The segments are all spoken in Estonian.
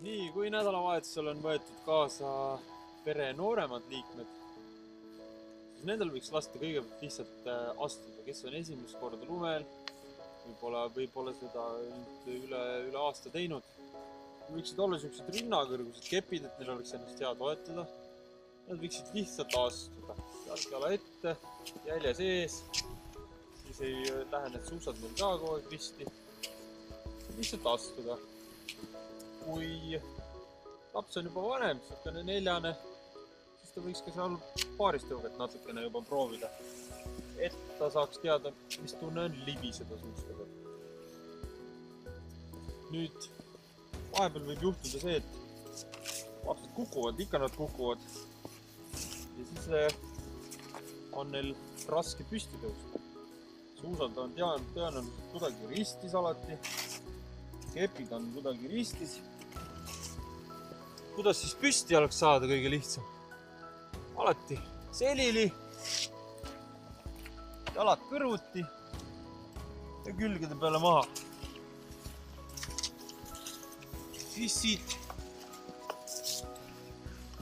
Nii, kui nädalavahetusel on võetud kaasa pere nooremad liikmed, siis nendel võiks lasta kõigepealt lihtsalt astuda, kes on esimest korda lumel, võib-olla seda üle aasta teinud. Võiksid olla sellised rinnakõrgused kepid, et neil oleks ennast hea toetada. Nad võiksid lihtsalt astuda, jalgjala ette, jälje sees, siis ei lähe need suusad meil ka kogu aeg risti. Lihtsalt astuda. Kui laps on juba vanem, selline 4, siis ta võiks ka seal paaristõuget natukene juba proovida, et ta saaks teada, mis tunne on libiseda suustega. Nüüd vahepeal võib juhtuda see, et lapsed kukuvad, ikka nad kukuvad ja siis on neil raske püsti tõusta. Suusad on tõenäoliselt kuidagi ristis alati, kepid on kuidagi ristis. Kuidas siis püsti jalaks saada kõige lihtsam? Alati selili, jalad kõrvuti ja külgede peale maha. Siis siit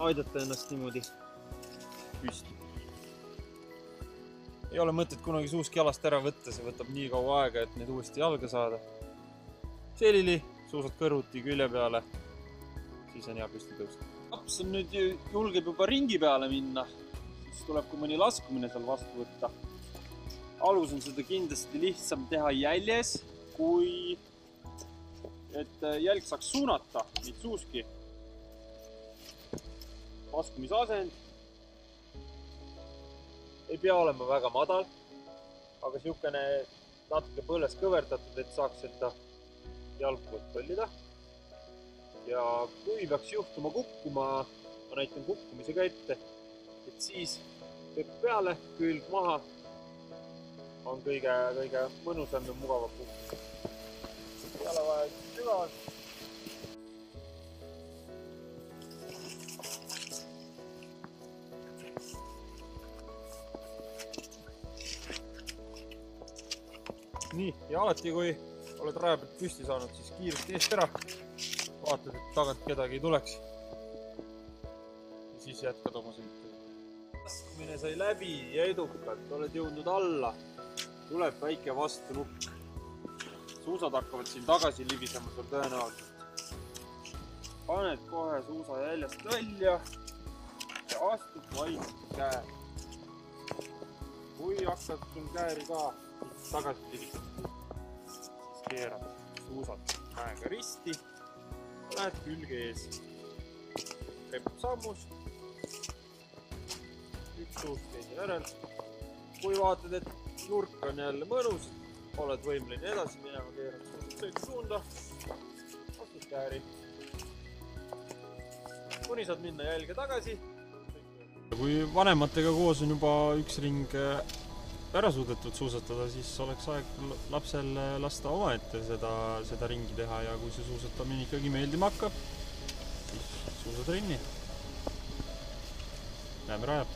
aidata ennast niimoodi püsti. Ei ole mõtet kunagi suuski jalast ära võtta, see võtab nii kaua aega, et need uuesti jalga saada. Selili, suusad kõrvuti külje peale, siis on hea püsti tõusta. Laps on nüüd julgeb juba ringi peale minna, siis tuleb kui mõni laskumine seal vastu võtta. Alus on seda kindlasti lihtsam teha jäljes, kui et jälg saaks suunata neid suuski. Laskumisasend ei pea olema väga madal, aga siukene natuke põles kõverdatud, et saaks enda jalgu põllida. Ja kui peaks juhtuma kukkuma, ma näitan kukkumisega ette, et siis peab peale, külg maha on kõige mõnusam ja mugavam kukkumine. Peale vaja sügavalt. Nii, ja alati kui oled raja pealt püsti saanud, siis kiiresti eest ära. Vaatad, et tagant kedagi ei tuleks. Ja siis jätkad oma sõitu. Laskumine sai läbi ja edukalt. Oled jõudnud alla. Tuleb väike vastunukk. Suusad hakkavad siin tagasi libisema sul tõenäoliselt. Paned kohe suusa jäljest välja ja astud vaikselt käär. Kui hakkad sul kääri ka tagasi libisema, siis keerad suusad mäega risti. Lähed külge ees. Repub sammus. Üks suus teise järel. Kui vaatad, et nurk on jälle mõnus, oled võimeline edasi minema, keerad suusad sõidu suunda. Astud kääri. Kuni saad minna jälge tagasi. Kui vanematega koos on juba üks ring ära suudetud suusatada, siis oleks aeg lapsel lasta omaette seda ringi teha ja kui see suusatamine ikkagi meeldima hakkab, siis suusad rinni. Näeme rajal.